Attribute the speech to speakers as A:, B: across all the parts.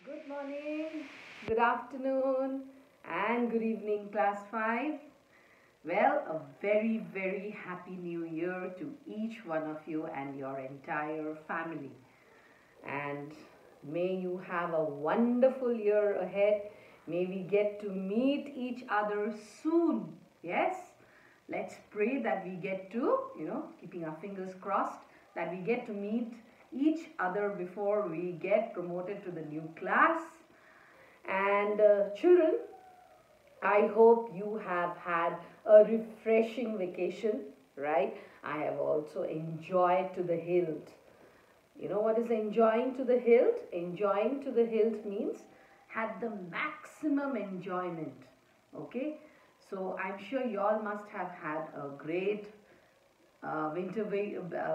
A: Good morning, good afternoon, and good evening, class 5. Well, a very, very happy new year to each one of you and your entire family. And may you have a wonderful year ahead. May we get to meet each other soon. Yes? Let's pray that we get to, keeping our fingers crossed, that we get to meet each other before we get promoted to the new class. And children, I hope you have had a refreshing vacation, right? I have also enjoyed to the hilt. You know what is enjoying to the hilt? Enjoying to the hilt means had the maximum enjoyment. Okay? So I'm sure you all must have had a great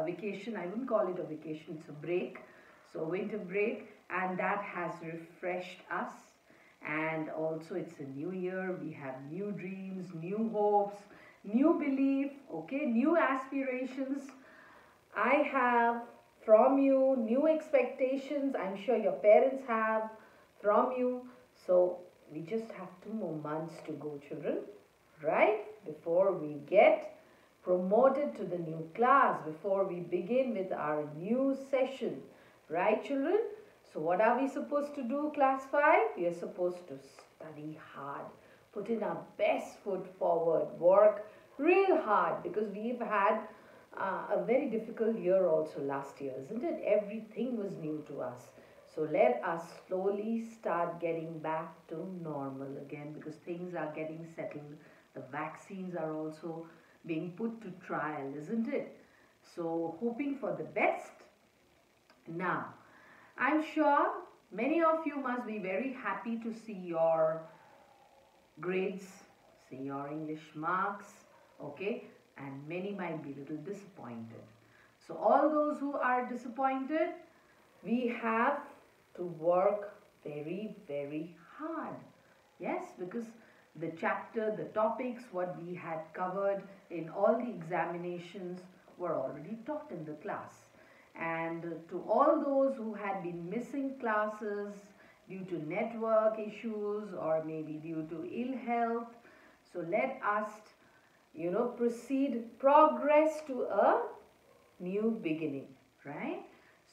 A: vacation. I wouldn't call it a vacation, it's a break. So winter break, and that has refreshed us. And also it's a new year. We have new dreams, new hopes, new belief, okay, new aspirations. I have from you new expectations. I'm sure your parents have from you. So we just have 2 more months to go, children, right? Before we get promoted to the new class, before we begin with our new session, right, children? So what are we supposed to do, class 5? We are supposed to study hard, put in our best foot forward, work real hard, because we've had a very difficult year also last year, isn't it? Everything was new to us. So let us slowly start getting back to normal again, because things are getting settled. The vaccines are also being put to trial, isn't it? So hoping for the best. Now, I'm sure many of you must be very happy to see your grades, see your English marks, okay? And many might be a little disappointed. So all those who are disappointed, we have to work very, very hard. Yes, because the chapter, the topics, what we had covered in all the examinations were already taught in the class. And to all those who had been missing classes due to network issues or maybe due to ill health, so let us, progress to a new beginning, right?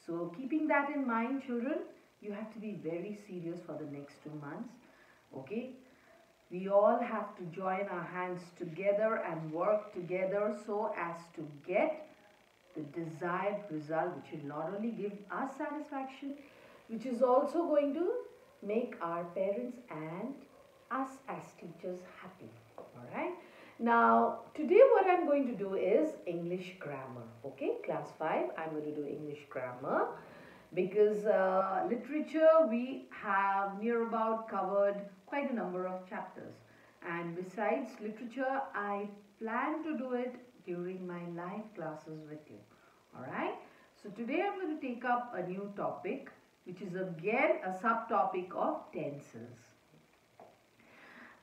A: So keeping that in mind, children, you have to be very serious for the next 2 months, okay? We all have to join our hands together and work together so as to get the desired result, which will not only give us satisfaction, which is also going to make our parents and us as teachers happy. All right. Now, today what I'm going to do is English grammar. Okay, class 5, I'm going to do English grammar because literature we have near about covered quite a number of chapters. And besides literature, I plan to do it during my live classes with you. Alright, so today I'm going to take up a new topic, which is again a subtopic of tenses.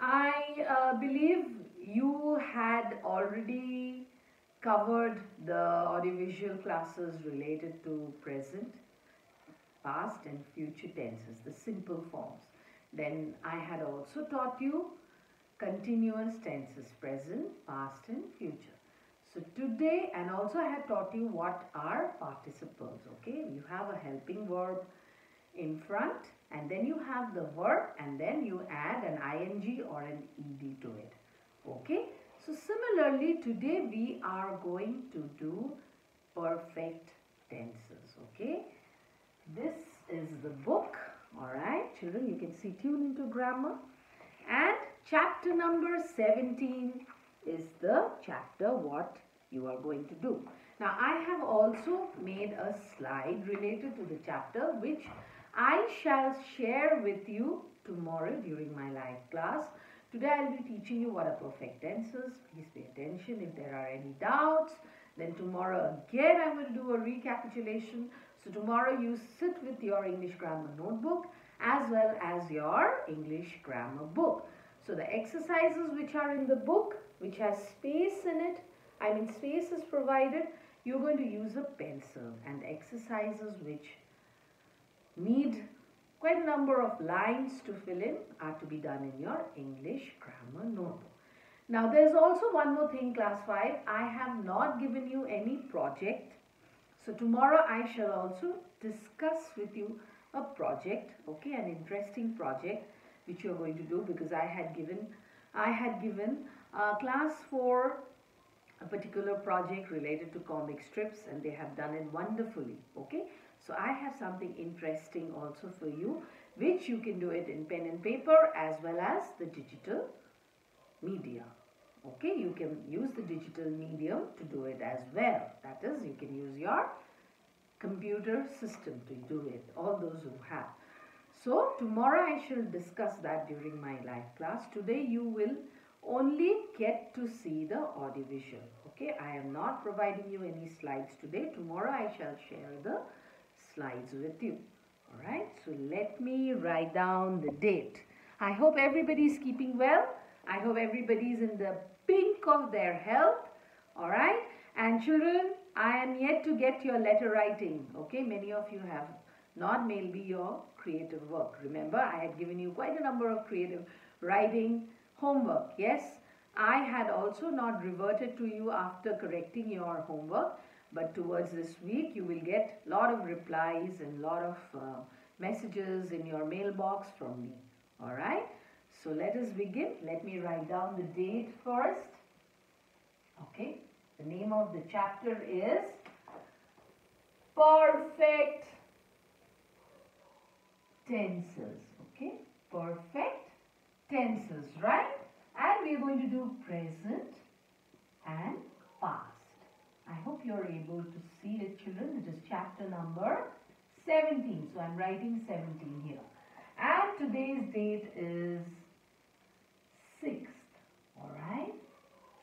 A: I believe you had already covered the audiovisual classes related to present, past and future tenses, the simple forms. Then I had also taught you continuous tenses, present, past and future. So today, and also I have taught you what are participles, okay? You have a helping verb in front and then you have the verb and then you add an ing or an ed to it, okay? So similarly, today we are going to do perfect tenses, okay? This is the book, alright? Children, you can see Tune into Grammar. And chapter number 17 is the chapter what you are going to do. Now I have also made a slide related to the chapter which I shall share with you tomorrow during my live class. Today I will be teaching you what are perfect tenses. Please pay attention if there are any doubts. Then tomorrow again I will do a recapitulation. So tomorrow you sit with your English grammar notebook as well as your English grammar book. So the exercises which are in the book, which has space in it, space is provided, you're going to use a pencil, and exercises which need quite quite a number of lines to fill in are to be done in your English grammar notebook. Now there's also one more thing, class 5. I have not given you any project. So tomorrow I shall also discuss with you a project, okay, an interesting project which you're going to do, because I had given class 4 a particular project related to comic strips, and they have done it wonderfully, okay. So I have something interesting also for you, which you can do it in pen and paper as well as the digital media. Okay, you can use the digital medium to do it as well. That is, you can use your computer system to do it, all those who have. So tomorrow I shall discuss that during my live class. Today you will only get to see the audiovisual. Okay, I am not providing you any slides today. Tomorrow I shall share the slides with you. Alright, so let me write down the date. I hope everybody is keeping well. I hope everybody is in the pink of their health. Alright, and children, I am yet to get your letter writing. Okay, many of you have not mailed me your creative work. Remember, I had given you quite a number of creative writing homework. Yes, I had also not reverted to you after correcting your homework, but towards this week you will get a lot of replies and a lot of messages in your mailbox from me. Alright, so let us begin. Let me write down the date first. Okay, the name of the chapter is Perfect Tenses. Okay, perfect tenses, right? And we are going to do present and past. I hope you are able to see it, children. It is chapter number 17. So I am writing 17 here. And today's date is 6th. Alright?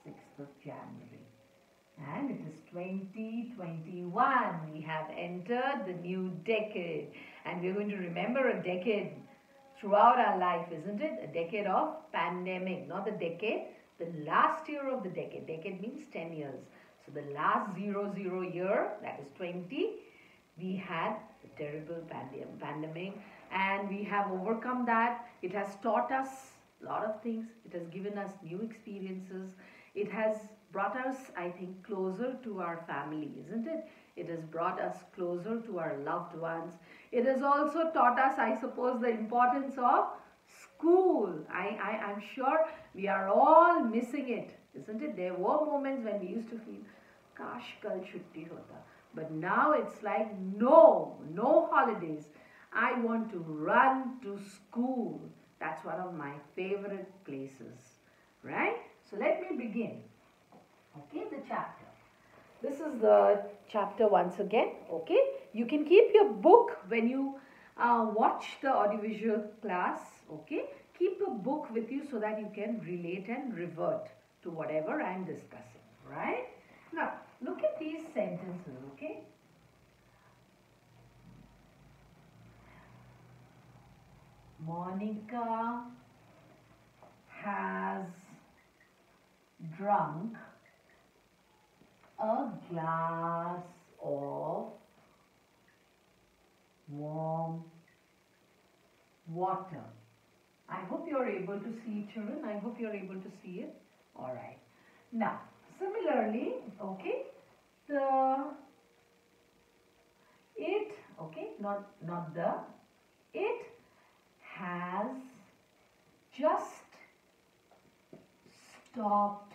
A: 6th of January. And it is 2021. We have entered the new decade. And we are going to remember a decade throughout our life, isn't it? A decade of pandemic, not the decade, the last year of the decade. Decade means 10 years. So the last 00 year, that is 20, we had a terrible pandemic, and we have overcome that. It has taught us a lot of things. It has given us new experiences. It has brought us, I think, closer to our family, isn't it? It has brought us closer to our loved ones. It has also taught us, I suppose, the importance of school. I'm sure we are all missing it, isn't it? There were moments when we used to feel, Kash, kal chutti hota. But now it's like, no holidays. I want to run to school. That's one of my favorite places, right? So let me begin. Okay, the chapter. This is the chapter once again, okay? You can keep your book when you watch the audiovisual class, okay? Keep a book with you so that you can relate and revert to whatever I am discussing, right? Now, look at these sentences, okay? Monica has drunk a glass of warm water. I hope you are able to see it, children. I hope you are able to see it. All right. Now, similarly, okay, it has just stopped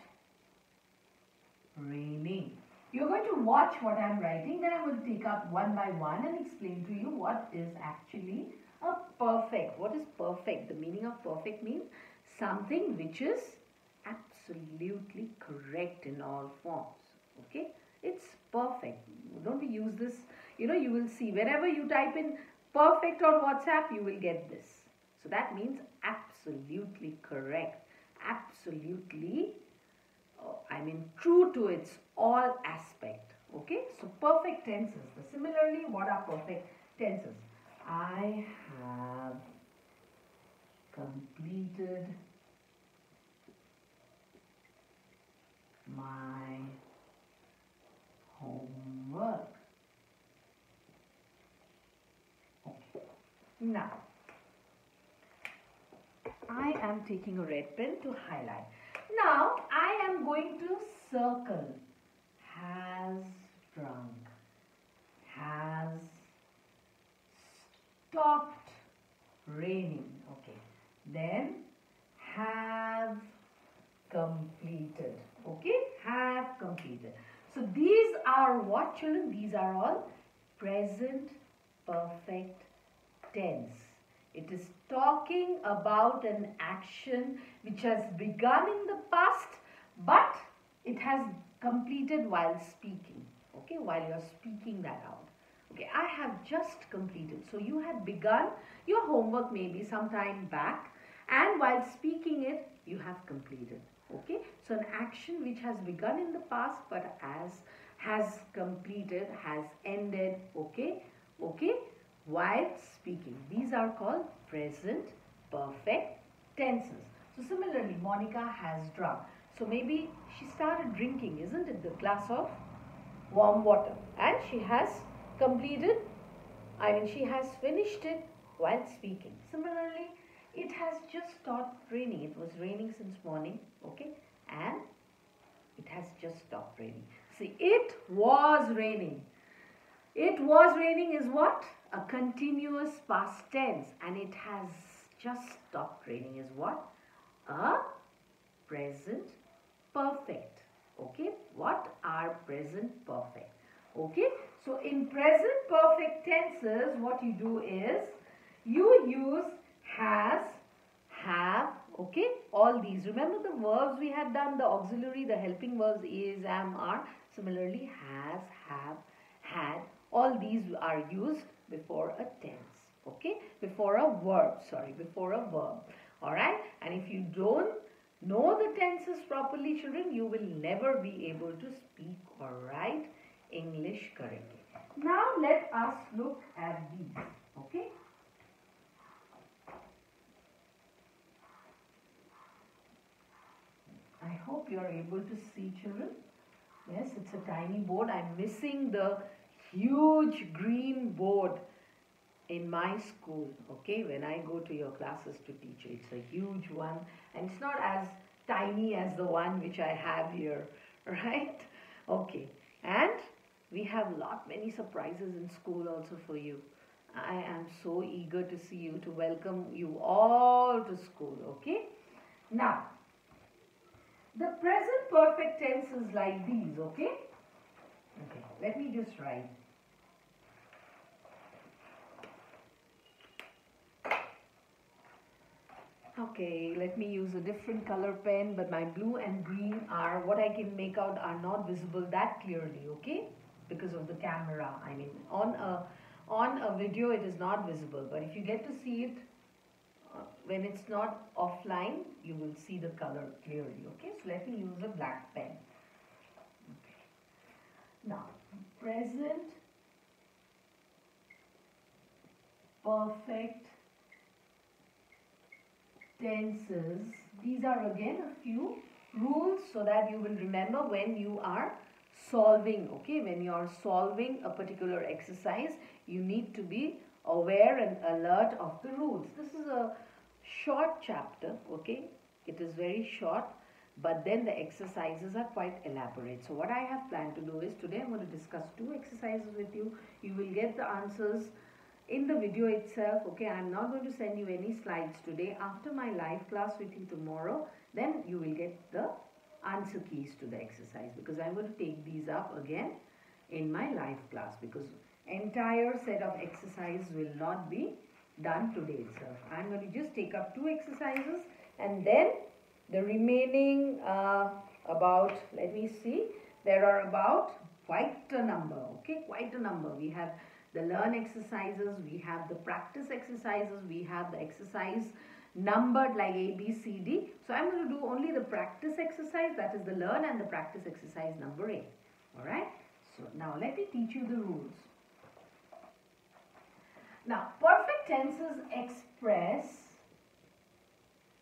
A: raining. You're going to watch what I'm writing, then I'm going to take up one by one and explain to you what is actually a perfect. What is perfect? The meaning of perfect means something which is absolutely correct in all forms. Okay? It's perfect. Don't we use this? You know, you will see whenever you type in perfect on WhatsApp, you will get this. So that means absolutely correct. Absolutely, true to its all aspect. Okay? So perfect tenses. Similarly, what are perfect tenses? I have completed my homework. Okay. Now, I am taking a red pen to highlight. Now I am going to circle. Has drunk. Has stopped raining. Okay. Then have completed. Okay. Have completed. So these are what, children? These are all present perfect tense. It is talking about an action which has begun in the past, but it has completed while speaking. Okay, while you're speaking that out. Okay, I have just completed. So you had begun your homework maybe some time back, and while speaking it, you have completed. Okay, so an action which has begun in the past, but has completed, has ended. Okay, okay, while speaking. These are called present perfect tenses. So similarly, Monica has drunk. So maybe she started drinking, isn't it, the glass of warm water, and she has completed, she has finished it while speaking. Similarly, it has just stopped raining. It was raining since morning, okay, and it has just stopped raining. See, it was raining. It was raining is what? A continuous past tense, and it has just stopped raining is what? A present perfect. Okay, what are present perfect? Okay, so in present perfect tenses, what you do is you use has, have, okay, all these. Remember the verbs we had done, the auxiliary, the helping verbs is, am, are. Similarly, has, have, had, all these are used before a tense, okay, before a verb, before a verb. Alright, and if you don't know the tenses properly, children, you will never be able to speak or write English correctly. Now let us look at these, okay. I hope you are able to see, children. Yes, it's a tiny board. I'm missing the huge green board in my school, okay, when I go to your classes to teach. It's a huge one, and it's not as tiny as the one which I have here, right? Okay, and we have many surprises in school also for you. I am so eager to see you, to welcome you all to school, okay? Now, the present perfect tense is like these, okay? Okay, let me just write. Okay, let me use a different color pen, but my blue and green are, what I can make out are not visible that clearly, okay? Because of the camera. On a video it is not visible, but if you get to see it when it's not offline, you will see the color clearly, okay? So let me use a black pen. Okay. Now, present perfect tenses. These are again a few rules so that you will remember when you are solving, okay? When you are solving a particular exercise, you need to be aware and alert of the rules. This is a short chapter, okay? It is very short, but then the exercises are quite elaborate. So what I have planned to do is today I'm going to discuss 2 exercises with you. You will get the answers in the video itself, okay? I'm not going to send you any slides today. After my live class with you tomorrow, then you will get the answer keys to the exercise, because I'm going to take these up again in my live class, because entire set of exercises will not be done today itself. I'm going to just take up 2 exercises, and then the remaining let me see, there are about quite a number, okay? Quite a number. We have the learn exercises, we have the practice exercises, we have the exercise numbered like A, B, C, D. So I'm going to do only the practice exercise, that is the learn and the practice exercise number A. Alright? So now let me teach you the rules. Now, perfect tenses express,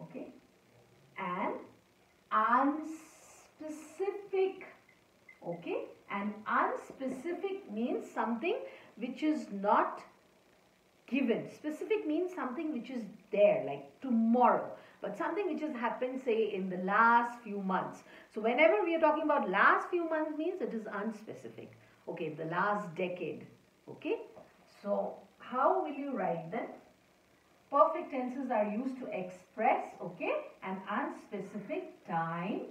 A: okay, an unspecific, okay, and unspecific means something which is not given. Specific means something which is there, like tomorrow. but something which has happened, say, in the last few months. So whenever we are talking about last few months, means it is unspecific. Okay, the last decade. Okay, so how will you write them? Perfect tenses are used to express, okay, an unspecific time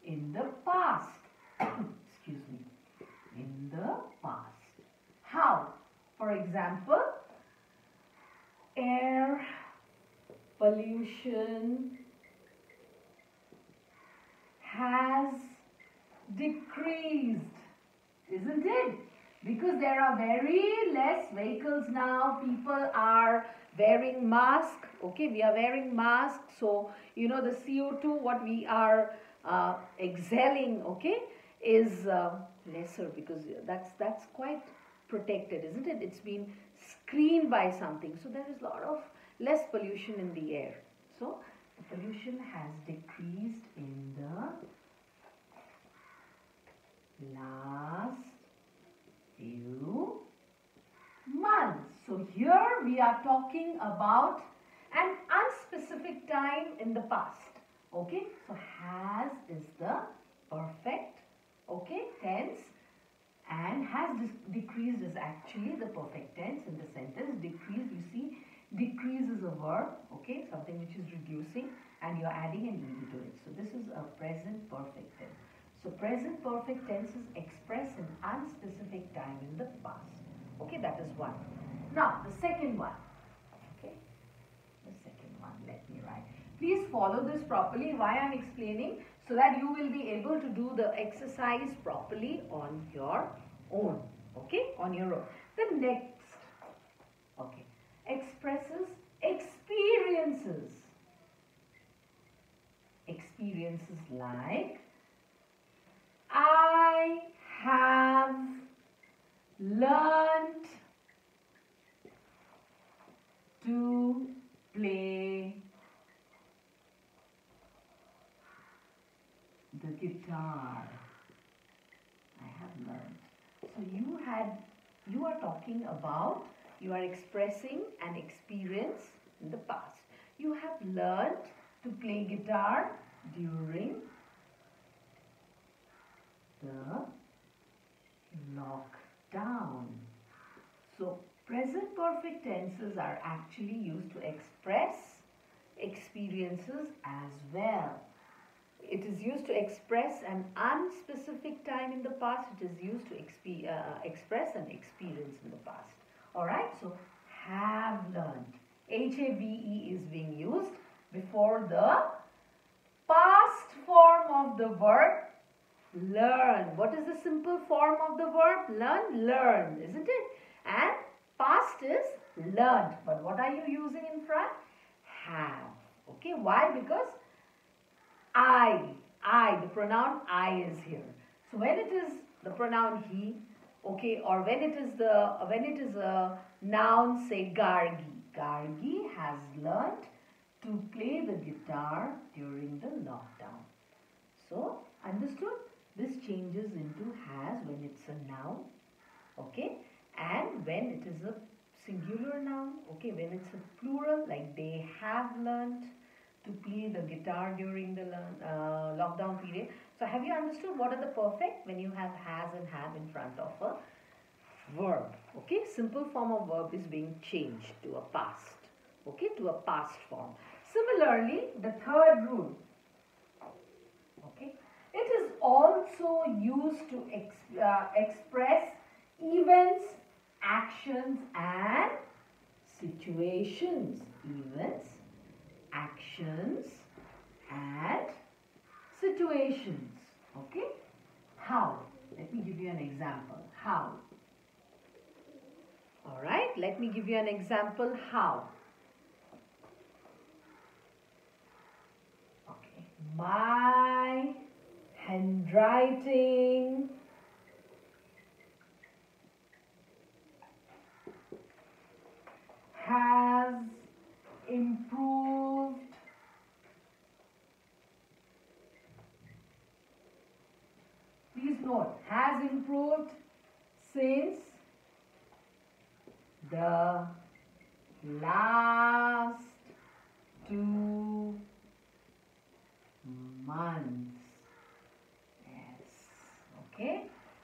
A: in the past. Excuse me. In the past. How? For example, air pollution has decreased, isn't it? Because there are very less vehicles now. People are wearing masks. Okay, we are wearing masks. So, you know, the CO2 what we are exhaling, okay, is lesser, because that's quite protected, isn't it? It's been screened by something. So there is a lot of less pollution in the air. So the pollution has decreased in the last few months. So here we are talking about an unspecific time in the past. Okay, so has is the perfect, okay, tense, and has decreased is actually the perfect tense in the sentence. Decrease, you see, decrease is a verb, okay, something which is reducing, and you're adding an ed to it. So this is a present perfect tense. So present perfect tenses express an unspecific time in the past. Okay, that is one. Now the second one. Okay, the second one. Let me write. Please follow this properly. Why I'm explaining, so that you will be able to do the exercise properly on your own. Okay, on your own. The next, okay, expresses experiences. Experiences like I have learned to play the guitar. I have learned. So you are talking about, you are expressing an experience in the past. You have learned to play guitar during the lockdown. So present perfect tenses are actually used to express experiences as well. It is used to express an unspecific time in the past. It is used to express an experience in the past. Alright, so have learned. H-A-V-E is being used before the past form of the verb learn. What is the simple form of the verb? Learn, learn, isn't it? And past is learned. But what are you using in front? Have. Okay, why? Because the pronoun I is here. So when it is the pronoun he, okay, or when it is a noun, say Gargi. Gargi has learnt to play the guitar during the lockdown. So, understood? This changes into has when it's a noun, okay, and when it is a singular noun, okay, when it's a plural, like they have learnt to play the guitar during the lockdown period. So have you understood what are the perfect when you have has and have in front of a verb? Okay, simple form of verb is being changed to a past, okay, to a past form. Similarly, the third rule, okay, it is also used to express events, actions and situations. Events, actions and situations. Okay, how? Let me give you an example. How? Alright, let me give you an example. How? Okay, my handwriting has improved Please note, has improved since the last 2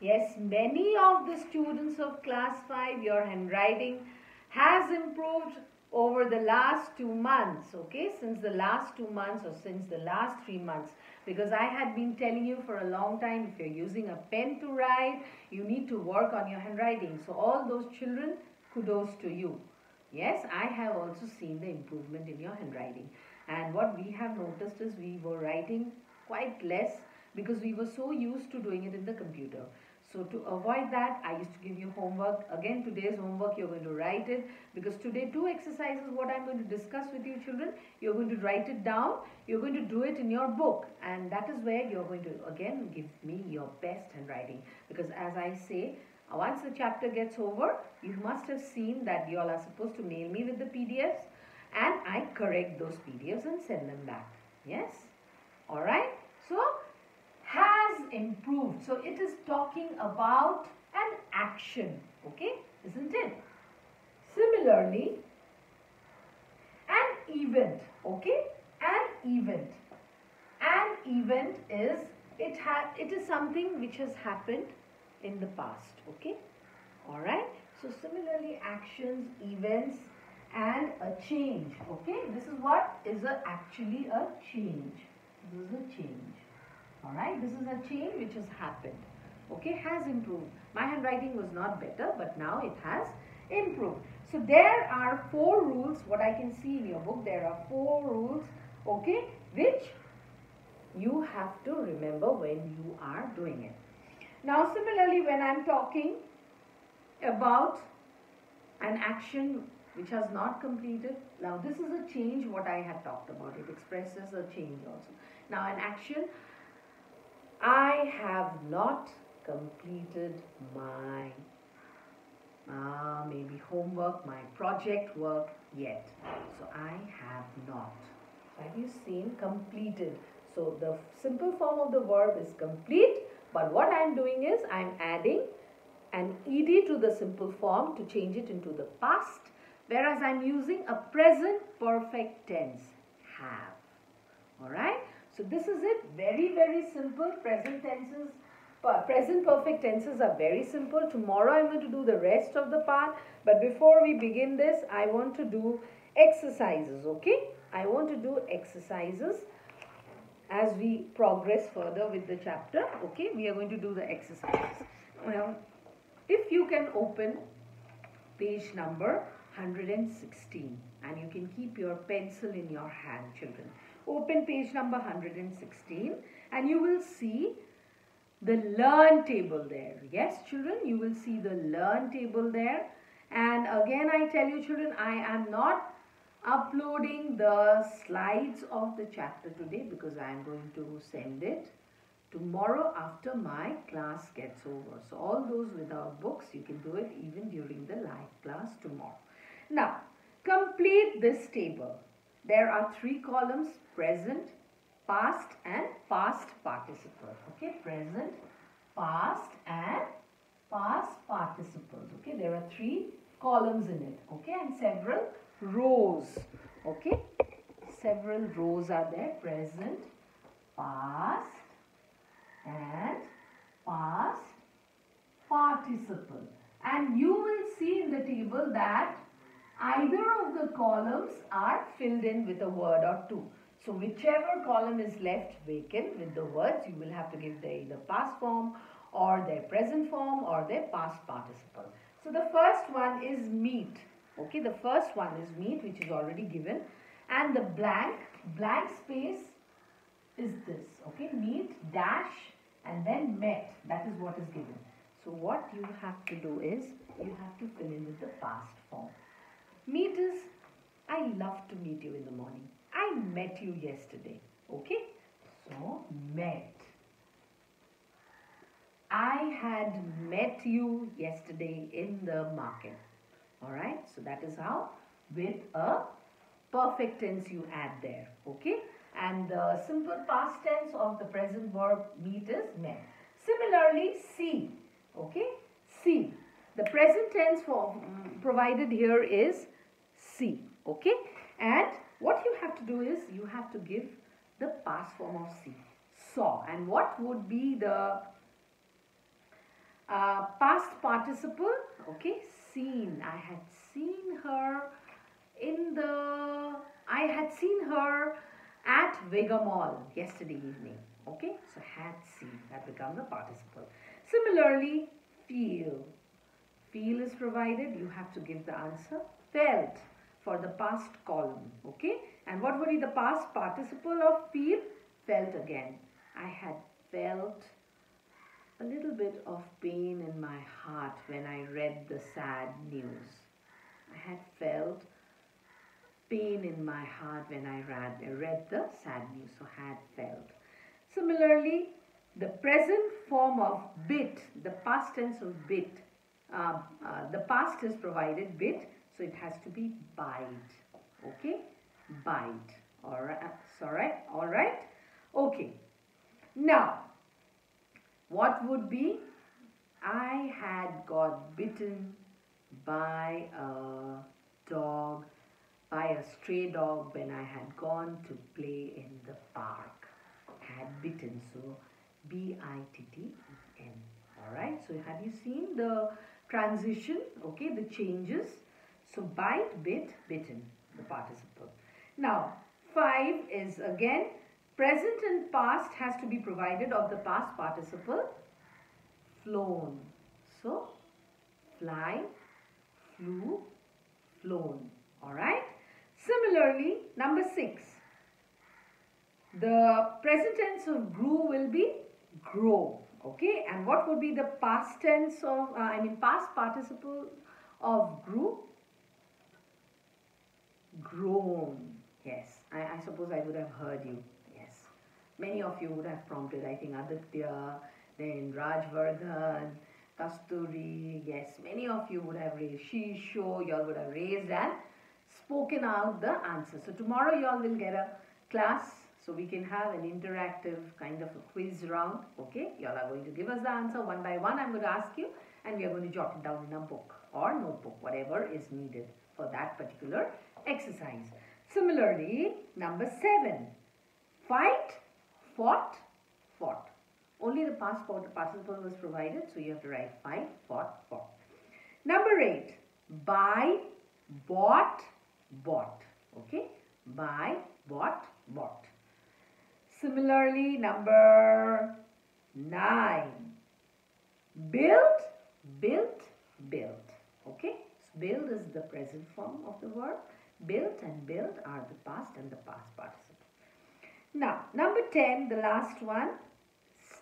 A: Yes, many of the students of class 5, your handwriting has improved over the last 2 months, okay, since the last 2 months or since the last 3 months, because I had been telling you for a long time, if you're using a pen to write, you need to work on your handwriting. So all those children, kudos to you. Yes, I have also seen the improvement in your handwriting. And what we have noticed is we were writing quite less because we were so used to doing it in the computer. So to avoid that, I used to give you homework. Again, today's homework, you're going to write it, because today 2 exercises, what I'm going to discuss with you children, you're going to write it down, you're going to do it in your book, and that is where you're going to again give me your best handwriting. Because as I say, once the chapter gets over, you must have seen that you all are supposed to mail me with the PDFs, and I correct those PDFs and send them back. Yes? Alright? So, has improved. So it is talking about an action, okay, isn't it? Similarly, an event, okay, an event. An event is, it is something which has happened in the past, okay, alright. So similarly, actions, events, and a change, okay, this is what is actually a change. This is a change. Alright, this is a change which has happened. Okay, has improved. My handwriting was not better, but now it has improved. So there are 4 rules, what I can see in your book, there are 4 rules, okay, which you have to remember when you are doing it. Now similarly, when I am talking about an action which has not completed, now this is a change what I had talked about, it expresses a change also. Now an action, I have not completed my maybe homework, my project work yet. So I have not. Have you seen completed? So the simple form of the verb is complete, but what I am doing is I am adding an ed to the simple form to change it into the past, whereas I am using a present perfect tense, have. Alright? So this is it, very, very simple. Present tenses, present perfect tenses are very simple. Tomorrow I'm going to do the rest of the part. But before we begin this, I want to do exercises, okay? I want to do exercises as we progress further with the chapter, okay? We are going to do the exercises. Well, if you can open page number 116 and you can keep your pencil in your hand, children. Open page number 116 and you will see the learn table there. Yes, children, you will see the learn table there. And again, I tell you, children, I am not uploading the slides of the chapter today because I am going to send it tomorrow after my class gets over. So all those without books, you can do it even during the live class tomorrow. Now, complete this table. There are 3 columns, present, past and past participle. Okay, present, past and past participles. Okay, there are 3 columns in it. Okay, and several rows. Okay, several rows are there, present, past and past participle. And you will see in the table that either of the columns are filled in with a word or 2. So whichever column is left vacant with the words, you will have to give their either past form or their present form or their past participle. So the first one is meet. Okay, the first one is meet, which is already given. And the blank space is this. Okay, meet, dash, and then met. That is what is given. So what you have to do is, you have to fill in with the past form. Meet is, I love to meet you in the morning. I met you yesterday. Okay? So, met. I had met you yesterday in the market. Alright? So, that is how with a perfect tense you add there. Okay? And the simple past tense of the present verb meet is met. Similarly, see. Okay? See. The present tense for, provided here is see. Okay? And what you have to do is you have to give the past form of see. Saw. And what would be the Past participle, okay, seen. I had seen her at Vega Mall yesterday evening. Okay, so had seen, that becomes the participle. Similarly, feel. Feel is provided, you have to give the answer. Felt for the past column. Okay, and what would be the past participle of feel? Felt again. I had felt a little bit of pain in my heart when I read the sad news. I had felt pain in my heart when I read the sad news, so had felt. Similarly, the present form of bit, the past tense of bit, the past is provided bit, so it has to be bite. Okay, bite. All right. Okay. Now, what would be? I had got bitten by a dog, by a stray dog when I had gone to play in the park. Had bitten, so B-I-T-T-E-N. Alright, so have you seen the transition? Okay, the changes. So bite, bit, bitten, the participle. Now, 5 is again present and past has to be provided of the past participle. Flown. So, fly, flew, flown. Alright. Similarly, number 6. The present tense of grew will be grow. Okay. And what would be the past tense of, past participle of grew? Grown. Yes. I suppose I would have heard you. Yes. Many of you would have prompted. I think Aditya, then Rajvardhan, Kasturi. Yes. Many of you would have raised. Shisho, you all would have raised and spoken out the answer. So tomorrow you all will get a class, so we can have an interactive kind of a quiz round. Okay, you all are going to give us the answer one by one. I'm going to ask you and we are going to jot it down in a book or notebook, whatever is needed for that particular exercise. Similarly, number 7, fight, fought, fought. Only the past participle was provided, so you have to write fight, fought, fought. Number 8, buy, bought, bought. Okay, buy, bought, bought. Similarly, number 9, built, built, built. Okay, so build is the present form of the verb. Built and built are the past and the past participle. Now, number 10, the last one,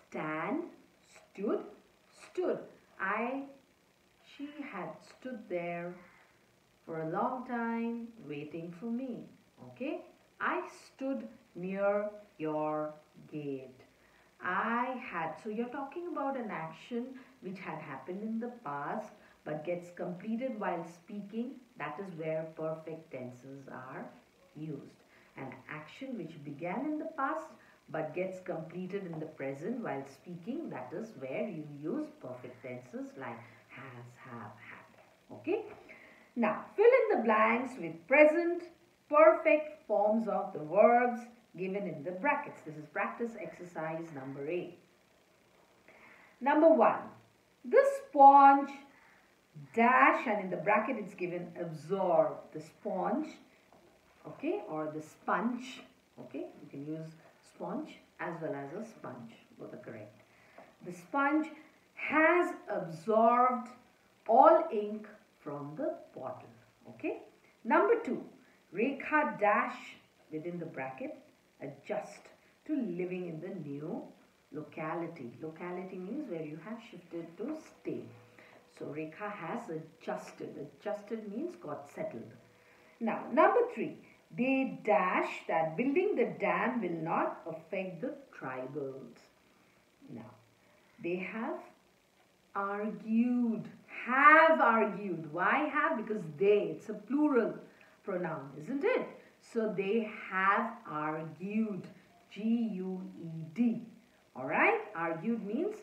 A: stand, stood, stood. She had stood there for a long time waiting for me. Okay, I stood near your gate. So you're talking about an action which had happened in the past but gets completed while speaking. That is where perfect tenses are used. An action which began in the past but gets completed in the present while speaking, that is where you use perfect tenses like has, have, had. Okay. Now, fill in the blanks with present, perfect forms of the verbs given in the brackets. This is practice exercise number 8. Number 1, the sponge dash, and in the bracket it's given absorb. The sponge, okay, or the sponge, okay, you can use sponge as well as a sponge, both are correct. The sponge has absorbed all ink from the bottle. Okay. Number 2, Rekha dash within the bracket adjust to living in the new locality. Locality means where you have shifted to stay. So Rekha has adjusted. Adjusted means got settled. Now number 3, they dash that building the dam will not affect the tribals. Now they have argued. Have argued. Why have? Because they, it's a plural pronoun, isn't it? So they have argued. G-U-E-D. Alright? Argued means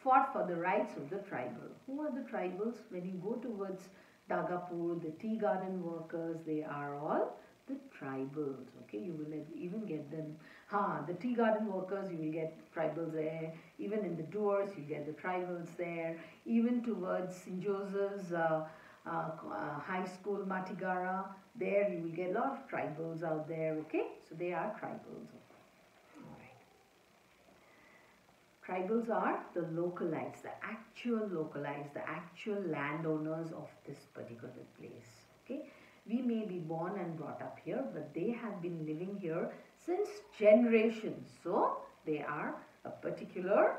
A: fought for the rights of the tribal. Who are the tribals? When you go towards Dagapur, the tea garden workers, they are all the tribals. Okay, you will even get them. The tea garden workers, you will get tribals there. Even in the doors, you get the tribals there. Even towards St. Joseph's High School, Matigara, there you will get a lot of tribals out there. Okay, so they are tribals. Tribals are the localized, the actual landowners of this particular place. Okay, we may be born and brought up here, but they have been living here since generations. So they are a particular,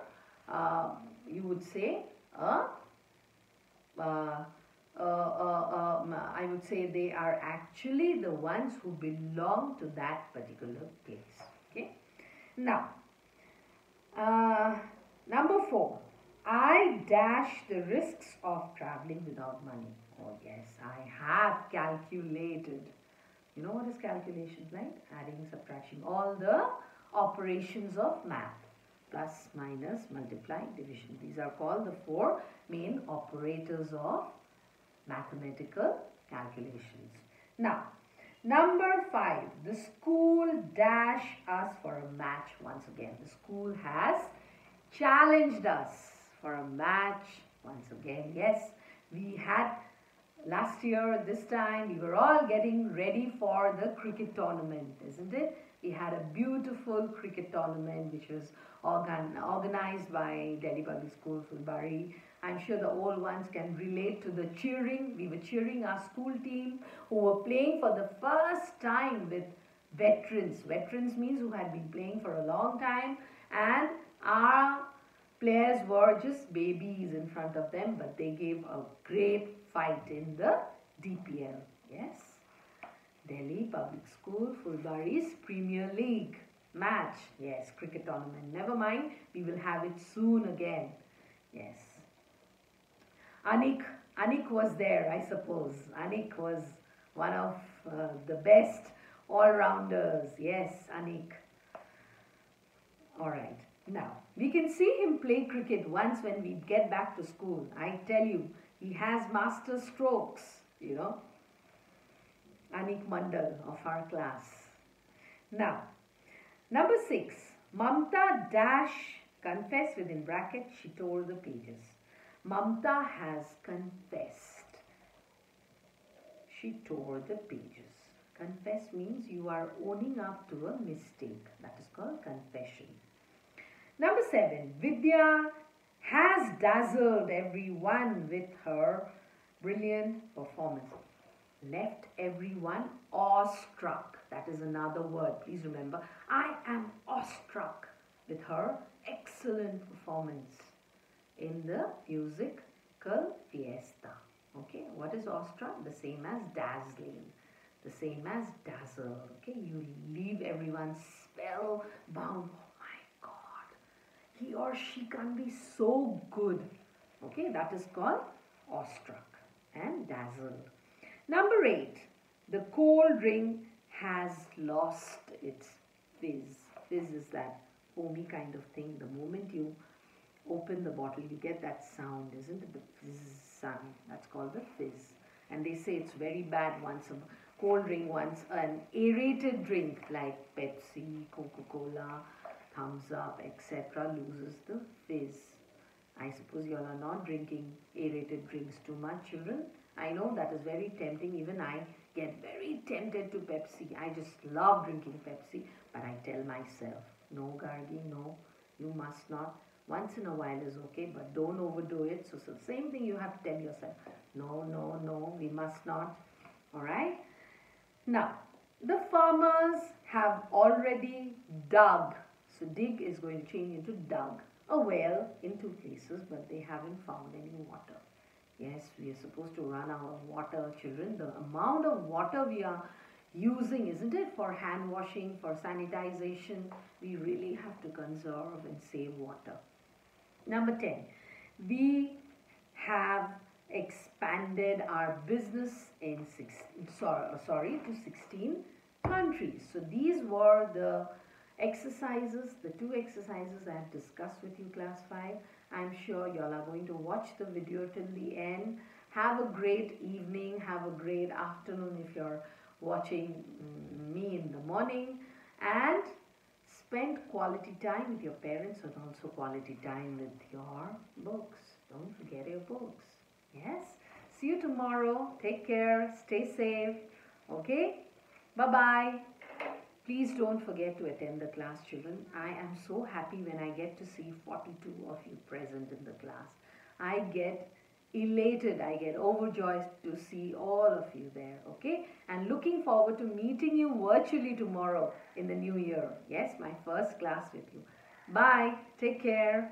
A: you would say, I would say they are actually the ones who belong to that particular place. Okay, now. Number 4, I dash the risks of traveling without money. Oh yes, I have calculated. You know what is calculation, right? Adding, subtraction, all the operations of math. Plus, minus, multiply, division. These are called the 4 main operators of mathematical calculations. Now, number 5, the school dash us for a match once again. The school has challenged us for a match once again. Yes, we had last year, this time, we were all getting ready for the cricket tournament, isn't it? We had a beautiful cricket tournament which was organized by Delhi Public School, Fulbari. I'm sure the old ones can relate to the cheering. We were cheering our school team who were playing for the first time with veterans. Veterans means who had been playing for a long time, and our players were just babies in front of them, but they gave a great fight in the DPL. Yes, Delhi Public School Fulbari's Premier League match. Yes, cricket tournament. Never mind, we will have it soon again. Yes. Anik was there, I suppose. Anik was one of the best all-rounders. Yes, Anik. Alright. Now, we can see him play cricket once when we get back to school. I tell you, he has master strokes, you know. Anik Mandal of our class. Now, number 6. Mamta dash confess within bracket, she tore the pages. Mamta has confessed. She tore the pages. Confess means you are owning up to a mistake. That is called confession. Number 7. Vidya has dazzled everyone with her brilliant performance. Left everyone awestruck. That is another word. Please remember, I am awestruck with her excellent performance in the musical fiesta. Okay, what is awestruck? The same as dazzling. The same as dazzle. Okay, you leave everyone spellbound. Oh my God, he or she can be so good. Okay, that is called awestruck and dazzled. Number 8, the cold drink has lost its fizz. Fizz is that foamy kind of thing. The moment you open the bottle, you get that sound, isn't it? The fizz sound. That's called the fizz. And they say it's very bad once a cold drink, once an aerated drink like Pepsi, Coca-Cola, Thumbs Up, etc. loses the fizz. I suppose you all are not drinking aerated drinks too much, children. I know that is very tempting. Even I get very tempted to Pepsi. I just love drinking Pepsi. But I tell myself, no, Gargi, no, you must not. Once in a while is okay, but don't overdo it. So same thing you have to tell yourself. No, no, no, we must not. Alright? Now, the farmers have already dug. So dig is going to change into dug. A well in 2 places, but they haven't found any water. Yes, we are supposed to run out of water, children. The amount of water we are using, isn't it, for hand washing, for sanitization, we really have to conserve and save water. Number 10, we have expanded our business in to 16 countries. So these were the exercises, the 2 exercises I have discussed with you, class 5. I'm sure you all are going to watch the video till the end. Have a great evening, have a great afternoon if you're watching me in the morning, and spend quality time with your parents and also quality time with your books. Don't forget your books. Yes? See you tomorrow. Take care. Stay safe. Okay? Bye-bye. Please don't forget to attend the class, children. I am so happy when I get to see 42 of you present in the class. I get elated, I get overjoyed to see all of you there, okay? And looking forward to meeting you virtually tomorrow in the new year. Yes, my first class with you. Bye. Take care.